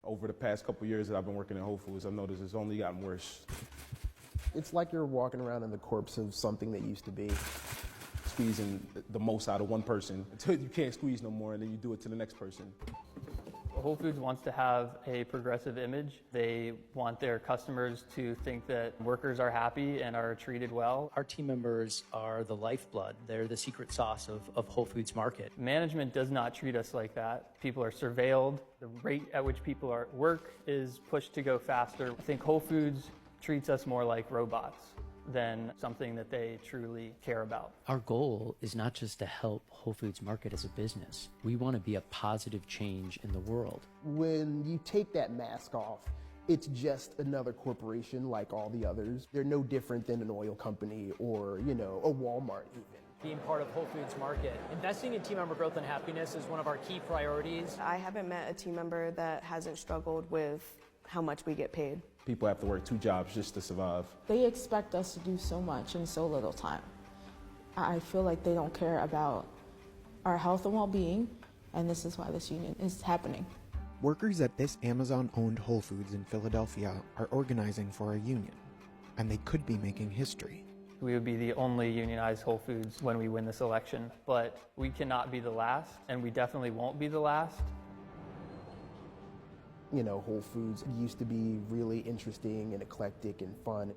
Over the past couple of years that I've been working at Whole Foods, I've noticed it's only gotten worse. It's like you're walking around in the corpse of something that used to be. Squeezing the most out of one person until you can't squeeze no more, and then you do it to the next person. Whole Foods wants to have a progressive image. They want their customers to think that workers are happy and are treated well. Our team members are the lifeblood. They're the secret sauce of Whole Foods Market. Management does not treat us like that. People are surveilled. The rate at which people are at work is pushed to go faster. I think Whole Foods treats us more like robots than something that they truly care about. Our goal is not just to help Whole Foods Market as a business. We want to be a positive change in the world. When you take that mask off, it's just another corporation like all the others. They're no different than an oil company or, a Walmart even. Being part of Whole Foods Market, investing in team member growth and happiness is one of our key priorities. I haven't met a team member that hasn't struggled with how much we get paid. People have to work 2 jobs just to survive. They expect us to do so much in so little time. I feel like they don't care about our health and well-being, and this is why this union is happening. Workers at this Amazon-owned Whole Foods in Philadelphia are organizing for a union, and they could be making history. We would be the only unionized Whole Foods when we win this election, but we cannot be the last, and we definitely won't be the last. Whole Foods used to be really interesting and eclectic and fun.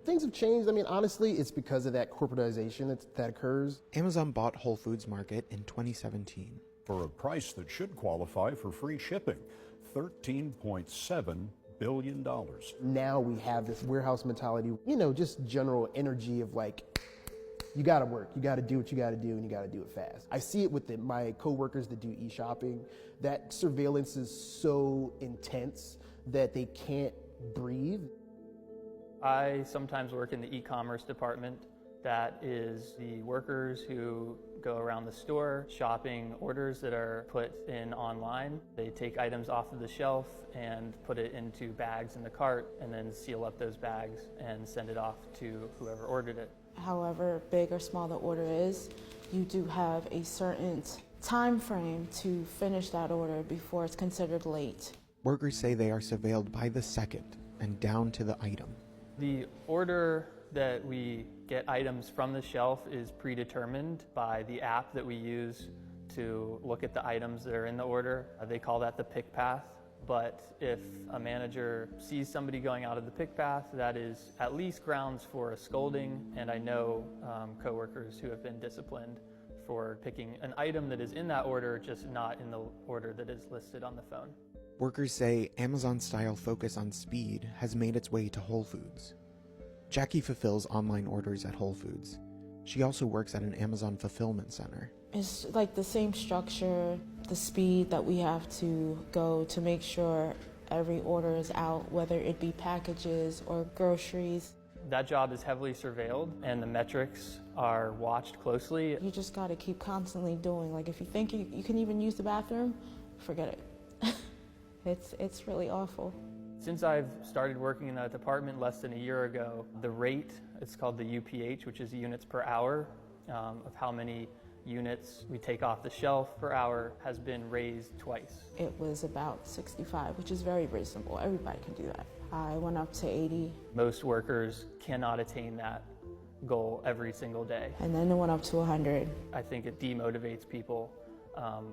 Things have changed. Honestly, it's because of that corporatization that occurs. Amazon bought Whole Foods Market in 2017. For a price that should qualify for free shipping, $13.7 billion. Now we have this warehouse mentality, just general energy of like, you gotta work, you gotta do what you gotta do, and you gotta do it fast. I see it with my coworkers that do e-shopping. That surveillance is so intense that they can't breathe. I sometimes work in the e-commerce department. That is the workers who go around the store shopping orders that are put in online. They take items off of the shelf and put it into bags in the cart and then seal up those bags and send it off to whoever ordered it. However big or small the order is, you do have a certain time frame to finish that order before it's considered late. Workers say they are surveilled by the second and down to the item. The order that we get items from the shelf is predetermined by the app that we use to look at the items that are in the order. They call that the pick path. But if a manager sees somebody going out of the pick path, that is at least grounds for a scolding. And I know coworkers who have been disciplined for picking an item that is in that order, just not in the order that is listed on the phone. Workers say Amazon's style focus on speed has made its way to Whole Foods. Jackie fulfills online orders at Whole Foods. She also works at an Amazon fulfillment center. It's like the same structure, the speed that we have to go to make sure every order is out, whether it be packages or groceries. That job is heavily surveilled and the metrics are watched closely. You just got to keep constantly doing. Like if you think you can even use the bathroom, forget it. It's really awful. Since I've started working in that department less than a year ago, the rate, it's called the UPH, which is units per hour, of how many units we take off the shelf per hour has been raised twice. It was about 65, which is very reasonable. Everybody can do that. I went up to 80. Most workers cannot attain that goal every single day. And then it went up to 100. I think it demotivates people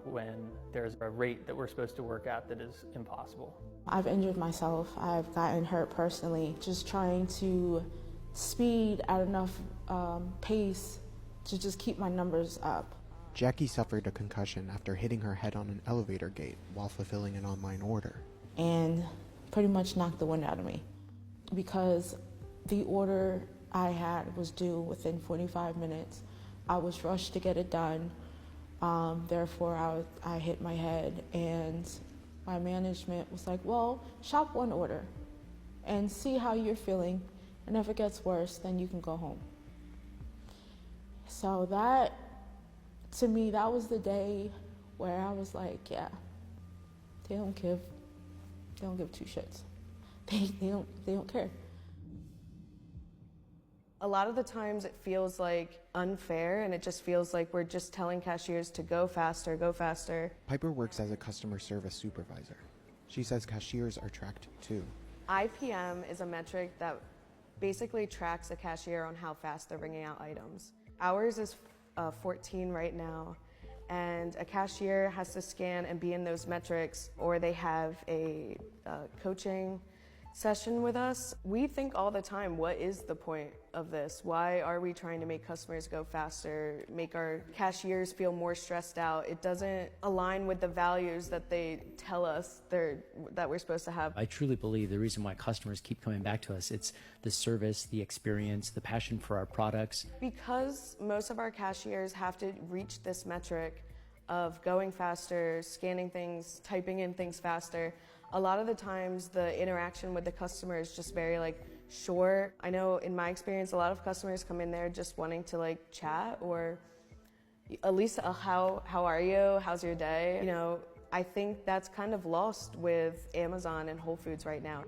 when there's a rate that we're supposed to work at that is impossible. I've injured myself. I've gotten hurt personally, just trying to speed at enough pace to just keep my numbers up. Jackie suffered a concussion after hitting her head on an elevator gate while fulfilling an online order. And pretty much knocked the wind out of me because the order I had was due within 45 minutes. I was rushed to get it done. Therefore, I hit my head, and my management was like, well, shop one order and see how you're feeling, and if it gets worse, then you can go home. So that, to me, that was the day where I was like, yeah, they don't give 2 shits. They don't care. A lot of the times it feels like unfair, and it just feels like we're just telling cashiers to go faster, go faster. Piper works as a customer service supervisor. She says cashiers are tracked too. IPM is a metric that basically tracks a cashier on how fast they're bringing out items. Ours is 14 right now, and a cashier has to scan and be in those metrics, or they have a coaching session with us. We think all the time, what is the point of this? Why are we trying to make customers go faster, make our cashiers feel more stressed out? It doesn't align with the values that they tell us that we're supposed to have. I truly believe the reason why customers keep coming back to us, it's the service, the experience, the passion for our products. Because most of our cashiers have to reach this metric of going faster, scanning things, typing in things faster, a lot of the times the interaction with the customer is just very short. I know in my experience, a lot of customers come in there just wanting to chat, or at least how are you? How's your day? You know, I think that's kind of lost with Amazon and Whole Foods right now.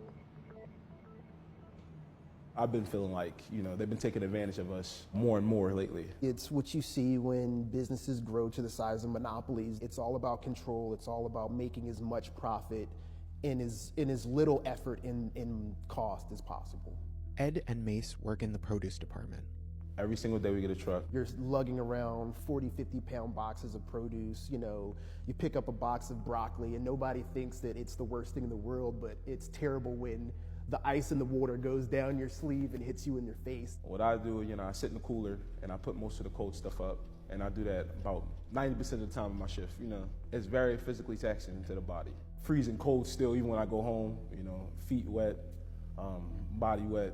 I've been feeling like, they've been taking advantage of us more and more lately. It's what you see when businesses grow to the size of monopolies. It's all about control. It's all about making as much profit in as little effort in cost as possible. Ed and Mace work in the produce department. Every single day we get a truck. You're lugging around 40, 50-pound boxes of produce. You pick up a box of broccoli and nobody thinks that it's the worst thing in the world, but it's terrible when the ice in the water goes down your sleeve and hits you in your face. What I do, I sit in the cooler and I put most of the cold stuff up, and I do that about 90% of the time of my shift. It's very physically taxing to the body. Freezing cold still, even when I go home, feet wet, body wet.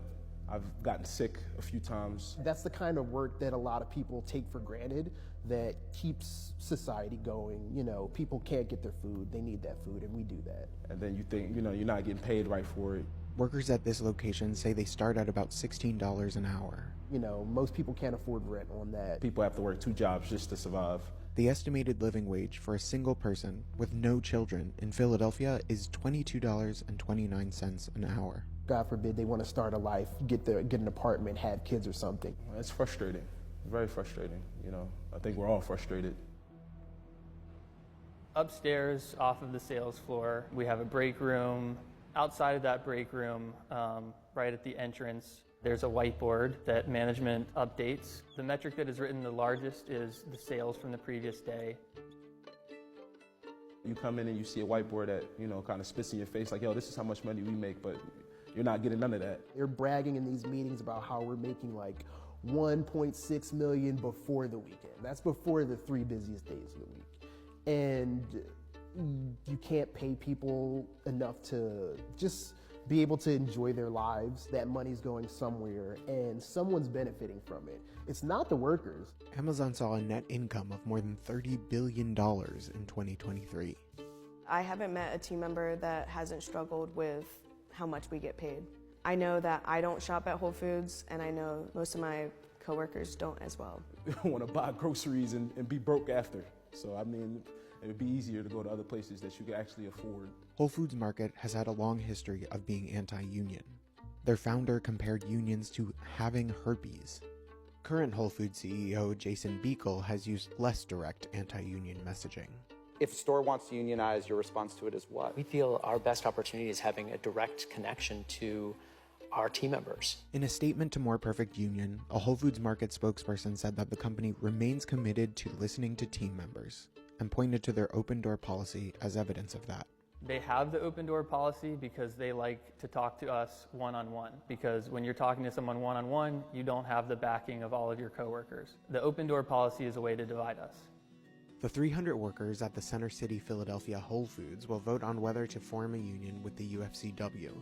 I've gotten sick a few times. That's the kind of work that a lot of people take for granted that keeps society going. People can't get their food, they need that food, and we do that. And then you think, you're not getting paid right for it. Workers at this location say they start at about $16 an hour. Most people can't afford rent on that. People have to work 2 jobs just to survive. The estimated living wage for a single person with no children in Philadelphia is $22.29 an hour. God forbid they want to start a life, get an apartment, have kids or something. It's frustrating, very frustrating. I think we're all frustrated. Upstairs, off of the sales floor, we have a break room. Outside of that break room, right at the entrance, there's a whiteboard that management updates. The metric that is written the largest is the sales from the previous day. You come in and you see a whiteboard that, kind of spits in your face like, yo, this is how much money we make, but you're not getting none of that. They're bragging in these meetings about how we're making $1.6 million before the weekend. That's before the 3 busiest days of the week. And you can't pay people enough to just be able to enjoy their lives. That money's going somewhere and someone's benefiting from it. It's not the workers. Amazon saw a net income of more than $30 billion in 2023. I haven't met a team member that hasn't struggled with how much we get paid. I know that I don't shop at Whole Foods, and I know most of my coworkers don't as well. I want to buy groceries and be broke after. So, it would be easier to go to other places that you could actually afford. Whole Foods Market has had a long history of being anti-union. Their founder compared unions to having herpes. Current Whole Foods CEO Jason Beekle has used less direct anti-union messaging. If a store wants to unionize, your response to it is what? We feel our best opportunity is having a direct connection to our team members. In a statement to More Perfect Union, a Whole Foods Market spokesperson said that the company remains committed to listening to team members and pointed to their open door policy as evidence of that. They have the open door policy because they like to talk to us one-on-one. Because when you're talking to someone one-on-one, you don't have the backing of all of your coworkers. The open door policy is a way to divide us. The 300 workers at the Center City, Philadelphia Whole Foods will vote on whether to form a union with the UFCW,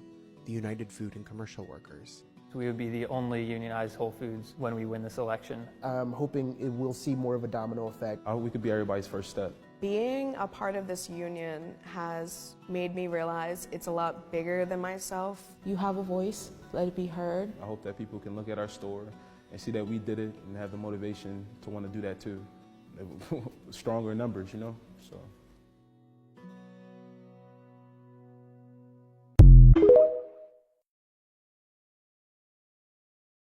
the United Food and Commercial Workers. We would be the only unionized Whole Foods when we win this election. I'm hoping it will see more of a domino effect. I hope we could be everybody's first step. Being a part of this union has made me realize it's a lot bigger than myself. You have a voice, let it be heard. I hope that people can look at our store and see that we did it and have the motivation to want to do that too. Stronger numbers, So.